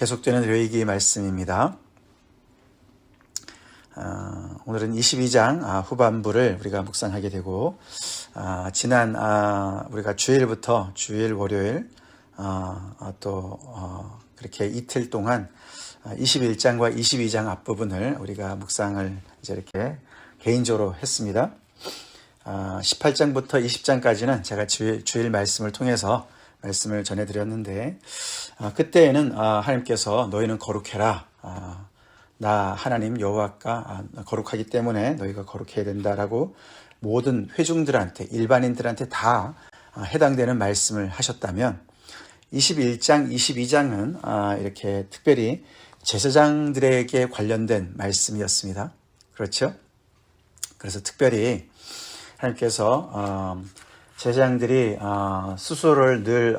계속되는 레위기 말씀입니다. 오늘은 22장 후반부를 우리가 묵상하게 되고, 지난 우리가 주일부터 주일, 월요일 그렇게 이틀 동안 21장과 22장 앞부분을 우리가 묵상을 이제 이렇게 개인적으로 했습니다. 18장부터 20장까지는 제가 주일 말씀을 통해서 말씀을 전해드렸는데, 그때에는 하나님께서 너희는 거룩해라, 나 하나님 여호와가 거룩하기 때문에 너희가 거룩해야 된다라고 모든 회중들한테, 일반인들한테 다 해당되는 말씀을 하셨다면, 21장, 22장은 이렇게 특별히 제사장들에게 관련된 말씀이었습니다. 그렇죠? 그래서 특별히 하나님께서 제사장들이 스스로를 늘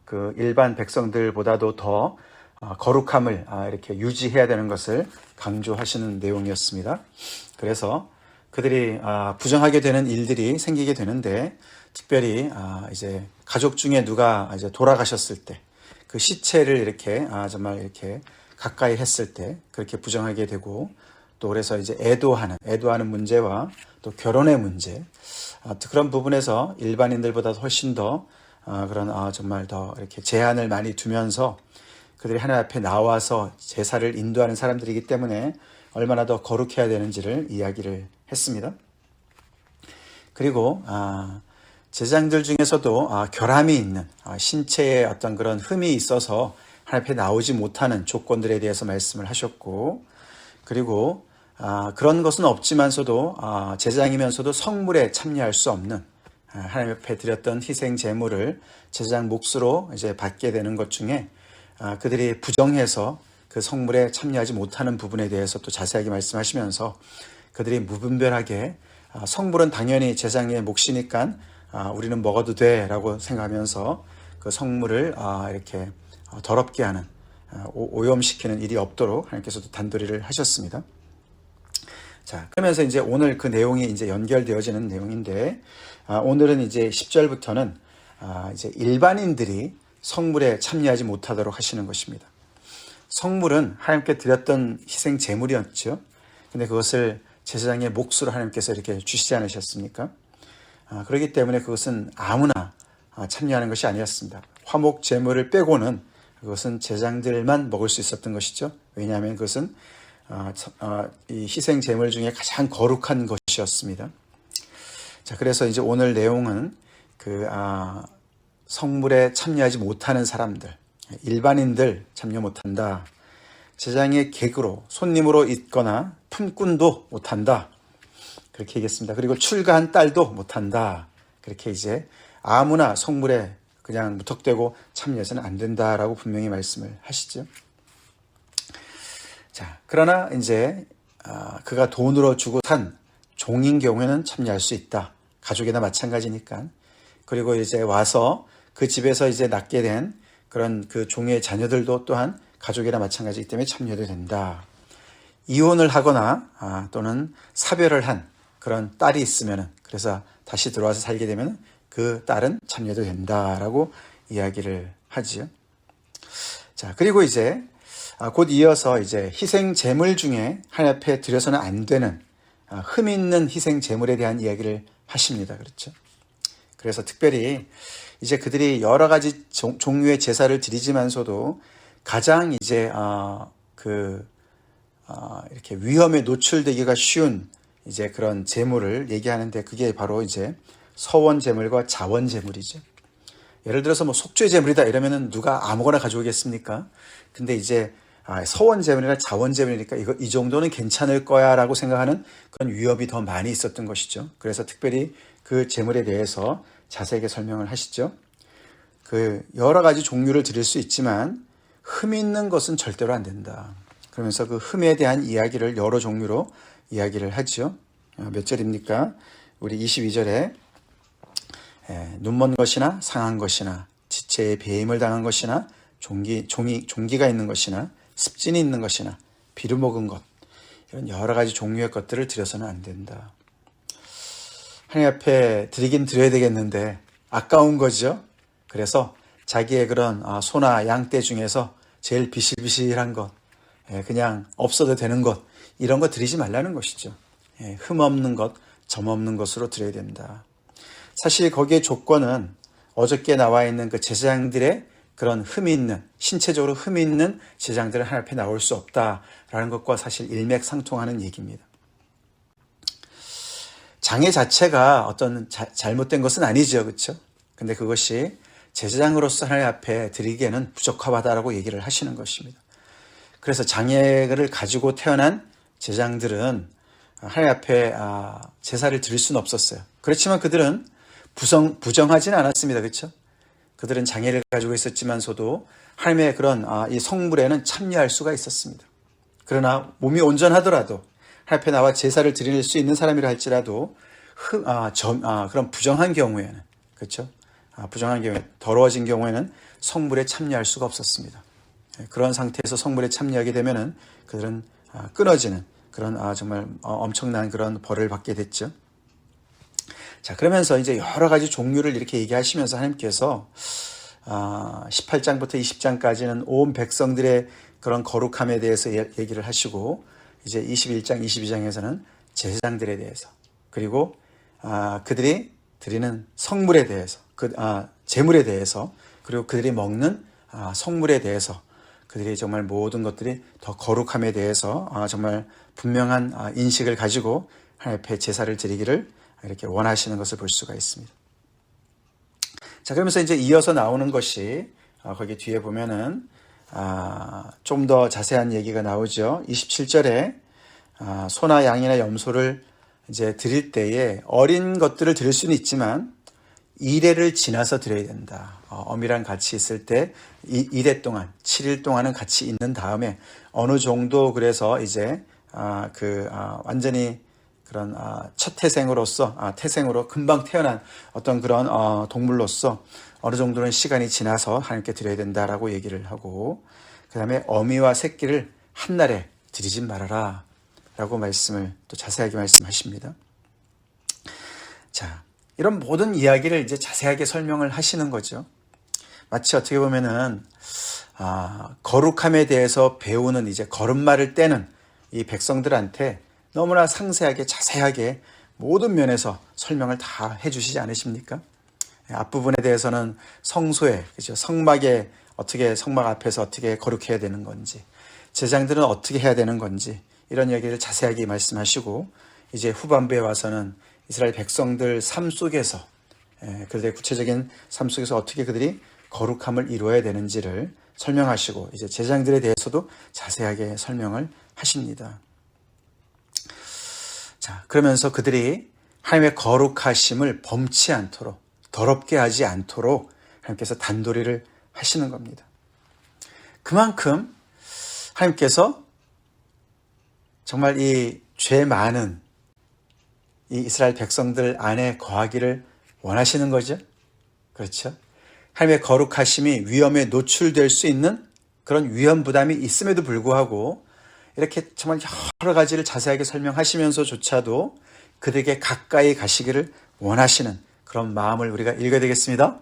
그 일반 백성들보다도 더 거룩함을 이렇게 유지해야 되는 것을 강조하시는 내용이었습니다. 그래서 그들이 부정하게 되는 일들이 생기게 되는데, 특별히 이제 가족 중에 누가 이제 돌아가셨을 때, 그 시체를 이렇게 정말 이렇게 가까이 했을 때 그렇게 부정하게 되고, 또 그래서 이제 애도하는 문제와 또 결혼의 문제, 그런 부분에서 일반인들보다 훨씬 더 그런 정말 더 이렇게 제한을 많이 두면서 그들이 하나님 앞에 나와서 제사를 인도하는 사람들이기 때문에 얼마나 더 거룩해야 되는지를 이야기를 했습니다. 그리고 제사장들 중에서도 결함이 있는, 신체에 어떤 그런 흠이 있어서 하나님 앞에 나오지 못하는 조건들에 대해서 말씀을 하셨고, 그리고 그런 것은 없지만서도 제사장이면서도 성물에 참여할 수 없는, 하나님 앞에 드렸던 희생 제물을 제사장 몫으로 이제 받게 되는 것 중에 그들이 부정해서 그 성물에 참여하지 못하는 부분에 대해서 또 자세하게 말씀하시면서, 그들이 무분별하게 성물은 당연히 제사장의 몫이니까 우리는 먹어도 돼 라고 생각하면서 그 성물을 이렇게 더럽게 하는, 오염시키는 일이 없도록 하나님께서도 단도리를 하셨습니다. 자, 그러면서 이제 오늘 그 내용이 이제 연결되어지는 내용인데, 오늘은 이제 10절부터는 이제 일반인들이 성물에 참여하지 못하도록 하시는 것입니다. 성물은 하나님께 드렸던 희생 제물이었죠. 근데 그것을 제사장의 몫으로 하나님께서 이렇게 주시지 않으셨습니까? 그렇기 때문에 그것은 아무나 참여하는 것이 아니었습니다. 화목 제물을 빼고는 그것은 제사장들만 먹을 수 있었던 것이죠. 왜냐하면 그것은 이 희생 제물 중에 가장 거룩한 것이었습니다. 자, 그래서 이제 오늘 내용은 그 성물에 참여하지 못하는 사람들, 일반인들 참여 못한다. 제사장의 객으로, 손님으로 있거나 품꾼도 못한다. 그렇게 얘기했습니다. 그리고 출가한 딸도 못한다. 그렇게 이제 아무나 성물에 그냥 무턱대고 참여해서는 안 된다라고 분명히 말씀을 하시죠. 자, 그러나 이제 그가 돈으로 주고 산 종인 경우에는 참여할 수 있다. 가족이나 마찬가지니까. 그리고 이제 와서 그 집에서 이제 낳게 된 그런 그 종의 자녀들도 또한 가족이나 마찬가지이기 때문에 참여도 된다. 이혼을 하거나 또는 사별을 한 그런 딸이 있으면은, 그래서 다시 들어와서 살게 되면 그 딸은 참여도 된다라고 이야기를 하지요. 자, 그리고 이제 곧 이어서 이제 희생 제물 중에 하나님 앞에 드려서는 안 되는 흠 있는 희생 제물에 대한 이야기를 하십니다. 그렇죠? 그래서 특별히 이제 그들이 여러 가지 종류의 제사를 드리지만서도 가장 이제 이렇게 위험에 노출되기가 쉬운 이제 그런 제물을 얘기하는데, 그게 바로 이제 서원 제물과 자원 제물이죠. 예를 들어서 뭐 속죄 제물이다 이러면은 누가 아무거나 가져오겠습니까? 근데 이제 서원 제물이나 자원 제물이니까 이 정도는 괜찮을 거야라고 생각하는 그런 위협이 더 많이 있었던 것이죠. 그래서 특별히 그 제물에 대해서 자세하게 설명을 하시죠. 그 여러 가지 종류를 드릴 수 있지만 흠 있는 것은 절대로 안 된다. 그러면서 그 흠에 대한 이야기를 여러 종류로 이야기를 하죠. 몇 절입니까? 우리 22절에 눈먼 것이나 상한 것이나 지체에 배임을 당한 것이나 종기가 있는 것이나 습진이 있는 것이나 비루 먹은 것, 이런 여러 가지 종류의 것들을 드려서는 안 된다. 하나님 앞에 드리긴 드려야 되겠는데 아까운 거죠. 그래서 자기의 그런 소나 양떼 중에서 제일 비실비실한 것, 그냥 없어도 되는 것, 이런 거 드리지 말라는 것이죠. 흠 없는 것, 점 없는 것으로 드려야 된다. 사실 거기에 조건은 어저께 나와 있는 그 제사장들의 그런 흠이 있는, 신체적으로 흠이 있는 제사장들은 하나님 앞에 나올 수 없다라는 것과 사실 일맥상통하는 얘기입니다. 장애 자체가 어떤 잘못된 것은 아니죠. 그렇죠? 근데 그것이 제사장으로서 하나님 앞에 드리기에는 부적합하다라고 얘기를 하시는 것입니다. 그래서 장애를 가지고 태어난 제사장들은 하나님 앞에 제사를 드릴 수는 없었어요. 그렇지만 그들은 부정하지는 않았습니다. 그렇죠? 그들은 장애를 가지고 있었지만서도 하나님의 그런 이 성물에는 참여할 수가 있었습니다. 그러나 몸이 온전하더라도 하나님 앞에 나와 제사를 드릴 수 있는 사람이라 할지라도 그런 부정한 경우에는, 그렇죠? 부정한 경우에, 더러워진 경우에는 성물에 참여할 수가 없었습니다. 그런 상태에서 성물에 참여하게 되면은 그들은 끊어지는 그런 정말 엄청난 그런 벌을 받게 됐죠. 자, 그러면서 이제 여러 가지 종류를 이렇게 얘기하시면서 하나님께서 18장부터 20장까지는 온 백성들의 그런 거룩함에 대해서 얘기를 하시고, 이제 21장, 22장에서는 제사장들에 대해서, 그리고 그들이 드리는 성물에 대해서, 제물에 대해서, 그리고 그들이 먹는 성물에 대해서, 그들이 정말 모든 것들이 더 거룩함에 대해서 정말 분명한 인식을 가지고 하나님 앞에 제사를 드리기를 이렇게 원하시는 것을 볼 수가 있습니다. 자, 그러면서 이제 이어서 나오는 것이 거기 뒤에 보면은 좀 더 자세한 얘기가 나오죠. 27절에 소나 양이나 염소를 이제 드릴 때에 어린 것들을 드릴 수는 있지만 2대를 지나서 드려야 된다. 어미랑 같이 있을 때 2대 동안, 7일 동안은 같이 있는 다음에 어느 정도, 그래서 이제 완전히 그런 첫 태생으로 금방 태어난 어떤 그런 동물로서 어느 정도는 시간이 지나서 하나님께 드려야 된다라고 얘기를 하고, 그 다음에 어미와 새끼를 한 날에 드리지 말아라 라고 말씀을 또 자세하게 말씀하십니다. 자, 이런 모든 이야기를 이제 자세하게 설명을 하시는 거죠. 마치 어떻게 보면은 거룩함에 대해서 배우는, 이제 걸음마를 떼는 이 백성들한테 너무나 상세하게 자세하게 모든 면에서 설명을 다 해주시지 않으십니까? 앞부분에 대해서는 성소에, 그죠? 성막 앞에서 어떻게 거룩해야 되는 건지, 제사장들은 어떻게 해야 되는 건지, 이런 이야기를 자세하게 말씀하시고, 이제 후반부에 와서는 이스라엘 백성들 삶 속에서, 그들의 구체적인 삶 속에서 어떻게 그들이 거룩함을 이루어야 되는지를 설명하시고, 이제 제사장들에 대해서도 자세하게 설명을 하십니다. 자, 그러면서 그들이 하나님의 거룩하심을 범치 않도록, 더럽게 하지 않도록 하나님께서 단도리를 하시는 겁니다. 그만큼 하나님께서 정말 이 죄 많은 이 이스라엘 백성들 안에 거하기를 원하시는 거죠. 그렇죠? 하나님의 거룩하심이 위험에 노출될 수 있는 그런 위험 부담이 있음에도 불구하고 이렇게 정말 여러 가지를 자세하게 설명하시면서조차도 그들에게 가까이 가시기를 원하시는 그런 마음을 우리가 읽어야 되겠습니다.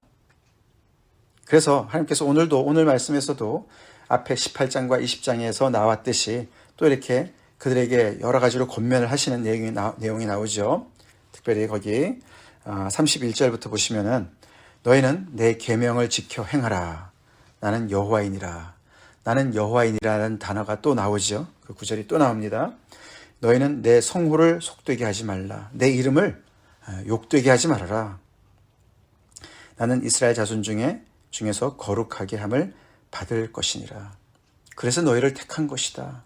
그래서 하나님께서 오늘 말씀에서도 앞에 18장과 20장에서 나왔듯이 또 이렇게 그들에게 여러 가지로 권면을 하시는 내용이 나오죠. 특별히 거기 31절부터 보시면은 너희는 내 계명을 지켜 행하라. 나는 여호와이니라. 나는 여호와이니라는 단어가 또 나오죠. 그 구절이 또 나옵니다. 너희는 내 성호를 속되게 하지 말라. 내 이름을 욕되게 하지 말아라. 나는 이스라엘 자손 중에서 거룩하게 함을 받을 것이니라. 그래서 너희를 택한 것이다.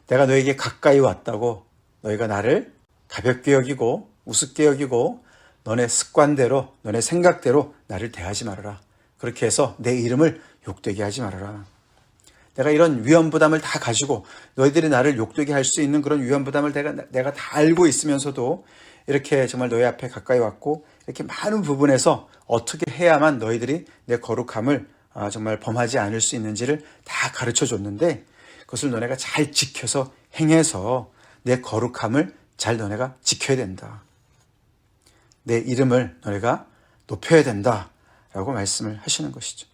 내가 너에게 가까이 왔다고 너희가 나를 가볍게 여기고 우습게 여기고 너네 습관대로, 너네 생각대로 나를 대하지 말아라. 그렇게 해서 내 이름을 욕되게 하지 말아라. 내가 이런 위험 부담을 다 가지고 너희들이 나를 욕되게 할 수 있는 그런 위험 부담을 내가 다 알고 있으면서도 이렇게 정말 너희 앞에 가까이 왔고 이렇게 많은 부분에서 어떻게 해야만 너희들이 내 거룩함을 정말 범하지 않을 수 있는지를 다 가르쳐 줬는데 그것을 너네가 잘 지켜서 행해서 내 거룩함을 잘 너네가 지켜야 된다. 내 이름을 너네가 높여야 된다 라고 말씀을 하시는 것이죠.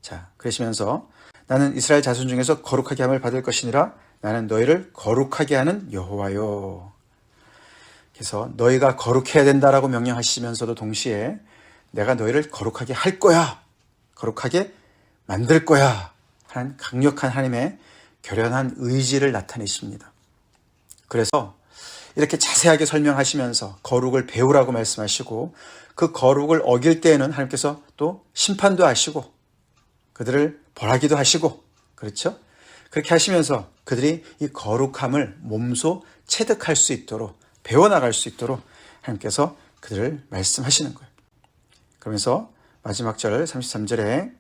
자, 그러시면서 나는 이스라엘 자손 중에서 거룩하게 함을 받을 것이니라. 나는 너희를 거룩하게 하는 여호와요. 그래서 너희가 거룩해야 된다라고 명령하시면서도 동시에 내가 너희를 거룩하게 할 거야. 거룩하게 만들 거야. 하는 강력한 하나님의 결연한 의지를 나타내십니다. 그래서 이렇게 자세하게 설명하시면서 거룩을 배우라고 말씀하시고 그 거룩을 어길 때에는 하나님께서 또 심판도 하시고 그들을 벌하기도 하시고 그렇죠? 그렇게 하시면서 그들이 이 거룩함을 몸소 체득할 수 있도록 배워나갈 수 있도록 하나님께서 그들을 말씀하시는 거예요. 그러면서 마지막 절 33절에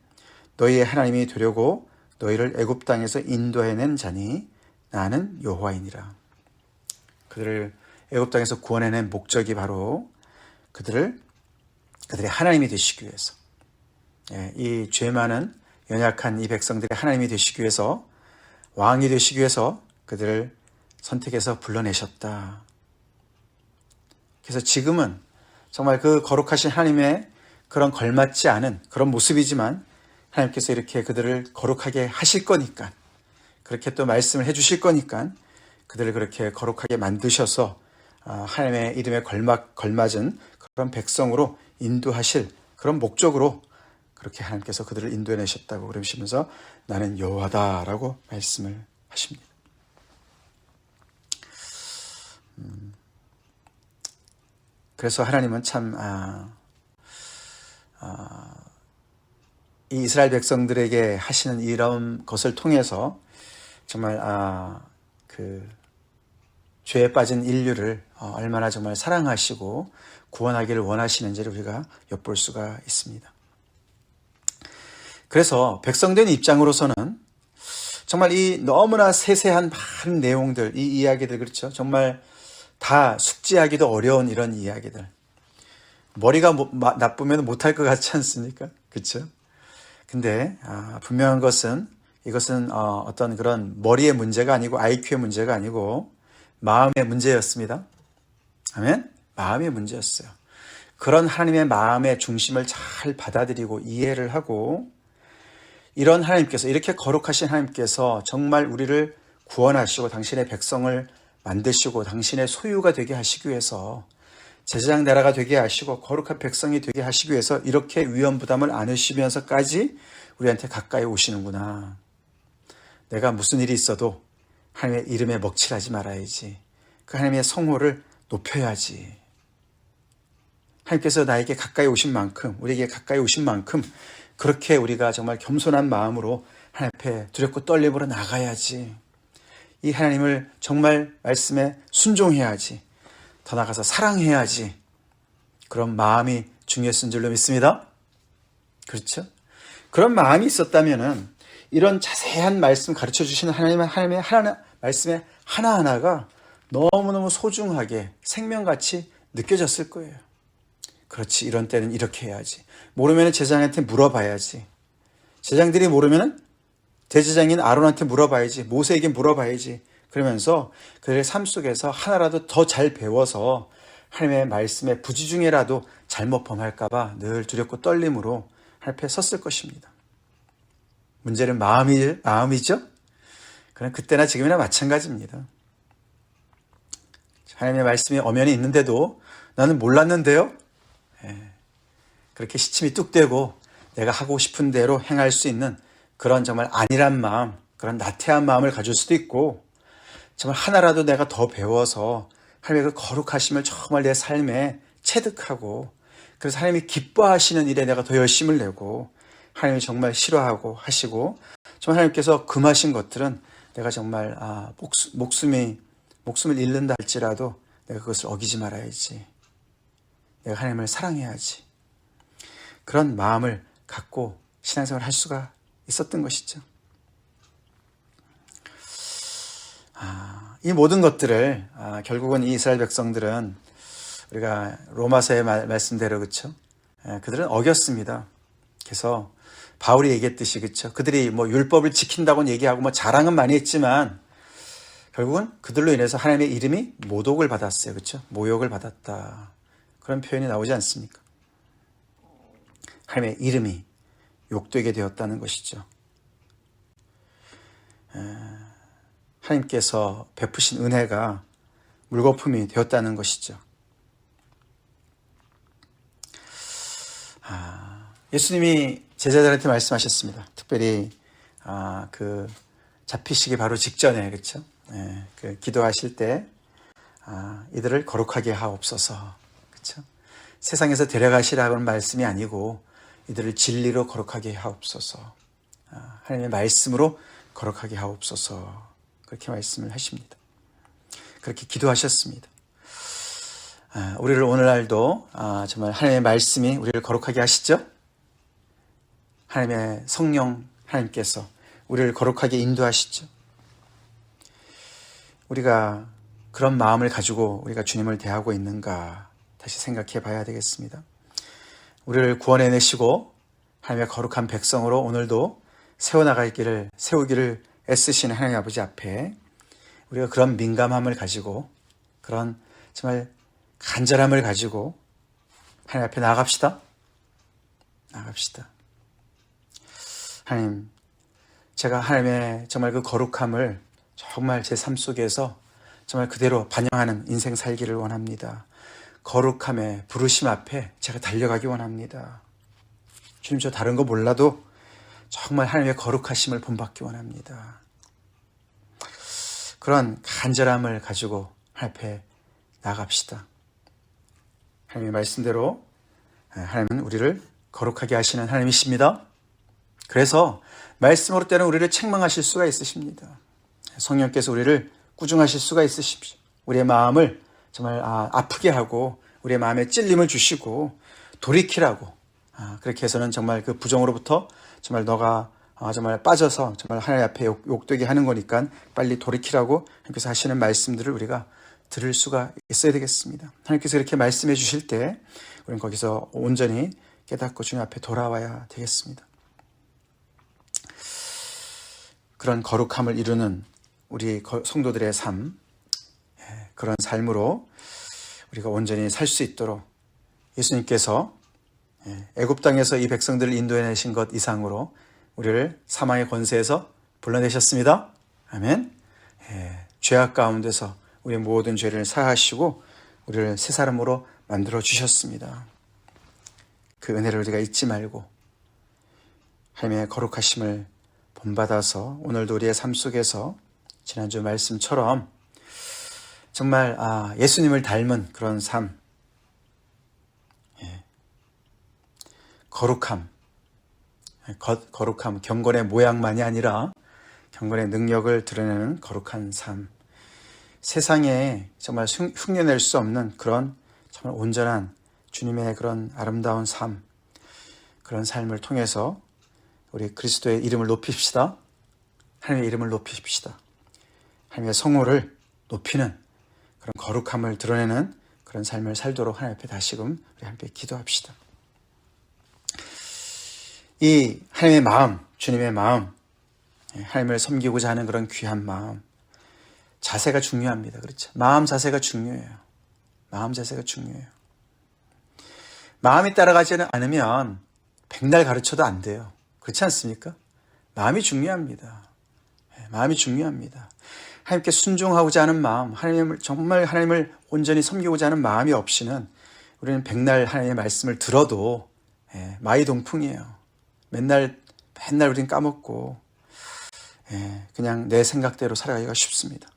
너희의 하나님이 되려고 너희를 애굽 땅에서 인도해낸 자니 나는 여호와이니라. 그들을 애굽 땅에서 구원해낸 목적이 바로 그들의 하나님이 되시기 위해서, 이 죄 많은 연약한 이 백성들의 하나님이 되시기 위해서, 왕이 되시기 위해서 그들을 선택해서 불러내셨다. 그래서 지금은 정말 그 거룩하신 하나님의 그런 걸맞지 않은 그런 모습이지만 하나님께서 이렇게 그들을 거룩하게 하실 거니까, 그렇게 또 말씀을 해주실 거니까 그들을 그렇게 거룩하게 만드셔서 하나님의 이름에 걸맞은 그런 백성으로 인도하실 그런 목적으로 그렇게 하나님께서 그들을 인도해내셨다고 그러시면서 나는 여호와다라고 말씀을 하십니다. 그래서 하나님은 참 이 이스라엘 백성들에게 하시는 이런 것을 통해서 정말 그 죄에 빠진 인류를 얼마나 정말 사랑하시고 구원하기를 원하시는지를 우리가 엿볼 수가 있습니다. 그래서 백성된 입장으로서는 정말 이 너무나 세세한 많은 내용들, 이 이야기들, 그렇죠? 정말 다 숙지하기도 어려운 이런 이야기들. 머리가 나쁘면 못할 것 같지 않습니까? 그렇죠? 근데 분명한 것은 이것은 어떤 그런 머리의 문제가 아니고 IQ의 문제가 아니고 마음의 문제였습니다. 아멘? 마음의 문제였어요. 그런 하나님의 마음의 중심을 잘 받아들이고 이해를 하고 이런 하나님께서, 이렇게 거룩하신 하나님께서 정말 우리를 구원하시고 당신의 백성을 만드시고 당신의 소유가 되게 하시기 위해서, 제사장 나라가 되게 하시고 거룩한 백성이 되게 하시기 위해서 이렇게 위험 부담을 안으시면서까지 우리한테 가까이 오시는구나. 내가 무슨 일이 있어도 하나님의 이름에 먹칠하지 말아야지. 그 하나님의 성호를 높여야지. 하나님께서 나에게 가까이 오신 만큼, 우리에게 가까이 오신 만큼 그렇게 우리가 정말 겸손한 마음으로 하나님 앞에 두렵고 떨림으로 나가야지. 이 하나님을 정말 말씀에 순종해야지. 더 나아가서 사랑해야지. 그런 마음이 중요했던 줄로 믿습니다. 그렇죠? 그런 마음이 있었다면은 이런 자세한 말씀 가르쳐 주시는 하나님의 말씀의 하나하나가 너무너무 소중하게 생명같이 느껴졌을 거예요. 그렇지, 이런 때는 이렇게 해야지. 모르면 제사장한테 물어봐야지. 제사장들이 모르면 대제사장인 아론한테 물어봐야지. 모세에게 물어봐야지. 그러면서 그들의 삶 속에서 하나라도 더 잘 배워서 하나님의 말씀에 부지 중에라도 잘못 범할까 봐 늘 두렵고 떨림으로 하나님 앞에 섰을 것입니다. 문제는 마음이죠? 그럼 그때나 지금이나 마찬가지입니다. 하나님의 말씀이 엄연히 있는데도 나는 몰랐는데요? 그렇게 시침이 뚝대고 내가 하고 싶은 대로 행할 수 있는 그런 정말 안일한 마음, 그런 나태한 마음을 가질 수도 있고, 정말 하나라도 내가 더 배워서 하나님의 그 거룩하심을 정말 내 삶에 체득하고, 그래서 하나님이 기뻐하시는 일에 내가 더 열심을 내고, 하나님이 정말 싫어하고 하시고, 정말 하나님께서 금하신 것들은 내가 정말 목숨을 잃는다 할지라도 내가 그것을 어기지 말아야지. 내가 하나님을 사랑해야지. 그런 마음을 갖고 신앙생활을 할 수가 있었던 것이죠. 이 모든 것들을 결국은 이 이스라엘 백성들은 우리가 로마서의 말씀대로, 그렇죠? 그들은 어겼습니다. 그래서 바울이 얘기했듯이, 그렇죠? 그들이 뭐 율법을 지킨다고는 얘기하고 뭐 자랑은 많이 했지만 결국은 그들로 인해서 하나님의 이름이 모독을 받았어요. 그렇죠? 모욕을 받았다. 그런 표현이 나오지 않습니까? 하나님의 이름이 욕되게 되었다는 것이죠. 하나님께서 베푸신 은혜가 물거품이 되었다는 것이죠. 예수님이 제자들한테 말씀하셨습니다. 특별히 그 잡히시기 바로 직전에, 그렇죠? 그 기도하실 때 이들을 거룩하게 하옵소서, 그렇죠? 세상에서 데려가시라는 말씀이 아니고 이들을 진리로 거룩하게 하옵소서, 하나님의 말씀으로 거룩하게 하옵소서, 그렇게 말씀을 하십니다. 그렇게 기도하셨습니다. 우리를 오늘날도 정말 하나님의 말씀이 우리를 거룩하게 하시죠? 하나님의 성령 하나님께서 우리를 거룩하게 인도하시죠? 우리가 그런 마음을 가지고 우리가 주님을 대하고 있는가 다시 생각해 봐야 되겠습니다. 우리를 구원해내시고 하나님의 거룩한 백성으로 오늘도 세우기를 애쓰시는 하나님 아버지 앞에 우리가 그런 민감함을 가지고 그런 정말 간절함을 가지고 하나님 앞에 나아갑시다. 하나님, 제가 하나님의 정말 그 거룩함을 정말 제 삶 속에서 정말 그대로 반영하는 인생 살기를 원합니다. 거룩함의 부르심 앞에 제가 달려가기 원합니다. 주님, 저 다른 거 몰라도 정말 하나님의 거룩하심을 본받기 원합니다. 그런 간절함을 가지고 하나님 앞에 나갑시다. 하나님의 말씀대로 하나님은 우리를 거룩하게 하시는 하나님이십니다. 그래서 말씀으로 때는 우리를 책망하실 수가 있으십니다. 성령께서 우리를 꾸중하실 수가 있으십시오. 우리의 마음을 정말 아프게 하고 우리의 마음에 찔림을 주시고 돌이키라고, 그렇게 해서는 정말 그 부정으로부터 정말 너가 정말 빠져서 정말 하나님 앞에 욕되게 하는 거니까 빨리 돌이키라고 하나님께서 하시는 말씀들을 우리가 들을 수가 있어야 되겠습니다. 하나님께서 이렇게 말씀해 주실 때 우리는 거기서 온전히 깨닫고 주님 앞에 돌아와야 되겠습니다. 그런 거룩함을 이루는 우리 성도들의 삶, 그런 삶으로 우리가 온전히 살 수 있도록 예수님께서 애굽 땅에서 이 백성들을 인도해내신 것 이상으로 우리를 사망의 권세에서 불러내셨습니다. 아멘. 죄악 가운데서 우리의 모든 죄를 사하시고 우리를 새 사람으로 만들어 주셨습니다. 그 은혜를 우리가 잊지 말고 하나님의 거룩하심을 본받아서 오늘도 우리의 삶 속에서 지난주 말씀처럼 정말 예수님을 닮은 그런 삶, 거룩함, 경건의 모양만이 아니라 경건의 능력을 드러내는 거룩한 삶, 세상에 정말 흉내낼 수 없는 그런 정말 온전한 주님의 그런 아름다운 삶, 그런 삶을 통해서 우리 그리스도의 이름을 높입시다. 하나님의 이름을 높입시다. 하나님의 성호를 높이는 그런 거룩함을 드러내는 그런 삶을 살도록 하나님 앞에 다시금 우리 함께 기도합시다. 이 하나님의 마음, 주님의 마음, 하나님을 섬기고자 하는 그런 귀한 마음, 자세가 중요합니다. 그렇죠? 마음 자세가 중요해요. 마음 자세가 중요해요. 마음이 따라가지 않으면 백날 가르쳐도 안 돼요. 그렇지 않습니까? 마음이 중요합니다. 마음이 중요합니다. 하나님께 순종하고자 하는 마음, 정말 하나님을 온전히 섬기고자 하는 마음이 없이는 우리는 백날 하나님의 말씀을 들어도 마이동풍이에요. 맨날 우리는 까먹고 그냥 내 생각대로 살아가기가 쉽습니다.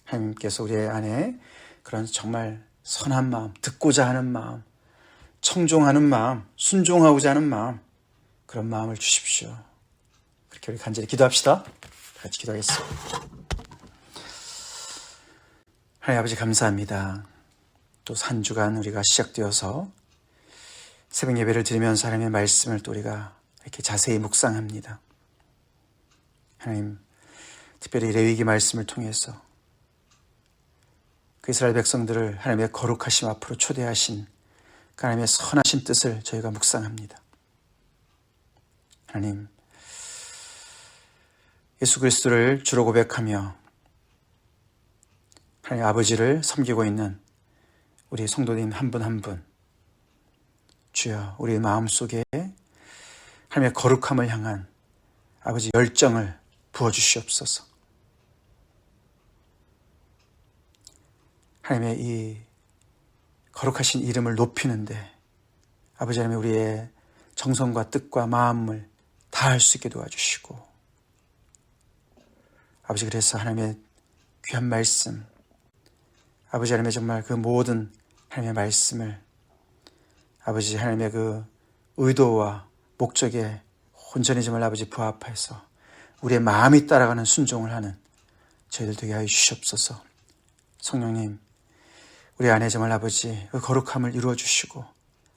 하나님께서 우리 안에 그런 정말 선한 마음, 듣고자 하는 마음, 청종하는 마음, 순종하고자 하는 마음, 그런 마음을 주십시오. 그렇게 우리 간절히 기도합시다. 같이 기도하겠습니다. 하나님 아버지 감사합니다. 또 한 주간 우리가 시작되어서 새벽 예배를 드리면서 하나님의 말씀을 또 우리가 이렇게 자세히 묵상합니다. 하나님, 특별히 레위기 말씀을 통해서 그 이스라엘 백성들을 하나님의 거룩하심 앞으로 초대하신 그 하나님의 선하신 뜻을 저희가 묵상합니다. 하나님, 예수 그리스도를 주로 고백하며 하나님 아버지를 섬기고 있는 우리 성도님 한 분 한 분, 주여 우리 마음속에 하나님의 거룩함을 향한 아버지 열정을 부어주시옵소서. 하나님의 이 거룩하신 이름을 높이는데 아버지 하나님 우리의 정성과 뜻과 마음을 다할 수 있게 도와주시고, 아버지 그래서 하나님의 귀한 말씀, 아버지 하나님의 정말 그 모든 하나님의 말씀을 아버지 하나님의 그 의도와 목적에 온전히 정말 아버지 부합해서 우리의 마음이 따라가는 순종을 하는 저희들 되게 하여 주시옵소서. 성령님, 우리 안에 정말 아버지 그 거룩함을 이루어 주시고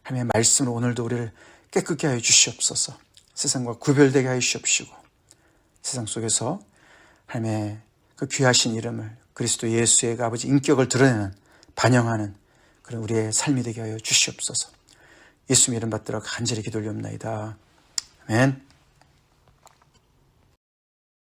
하나님의 말씀으로 오늘도 우리를 깨끗게 하여 주시옵소서. 세상과 구별되게 하여 주시옵시고 세상 속에서 하나님의 그 귀하신 이름을, 그리스도 예수의 그 아버지 인격을 드러내는, 반영하는 그런 우리의 삶이 되게 하여 주시옵소서. 예수님 이름 받들어 간절히 기도 올리옵나이다. 아멘.